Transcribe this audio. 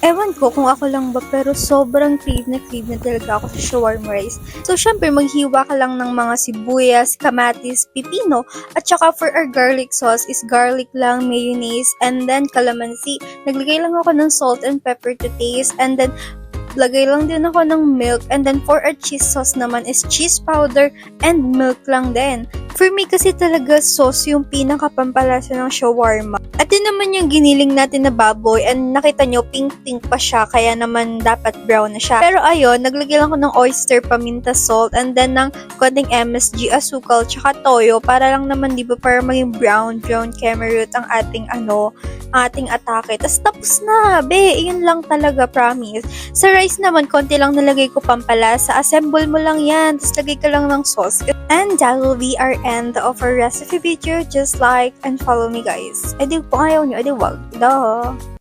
Ewan ko kung ako lang ba, pero sobrang crave na talaga ako sa shawarma rice. So, syempre, maghiwa ka lang ng mga sibuyas, kamatis, pipino, at saka for our garlic sauce is garlic lang, mayonnaise, and then calamansi. Naglagay lang ako ng salt and pepper to taste, and then lagay lang din ako ng milk, and then for our cheese sauce naman is cheese powder and milk lang din. For me kasi talaga sauce yung pinakapampalasa ng shawarma. At yun naman yung giniling natin na baboy, and nakita nyo pink-pink pa siya, kaya naman dapat brown na siya. Pero ayun, naglagay lang ako ng oyster, paminta, salt, and then ng konting MSG, asukal, tsaka toyo, para lang naman diba para maging brown camarot ang ating atake. Tapos na, be, yun lang talaga, promise. Sa rice naman, konti lang nalagay ko pampalasa. Assemble mo lang yan, tapos lagay ka lang ng sauce. And that will be our end of our recipe video. Just like and follow me, guys. Kung ayaw nyo, wag. Duh.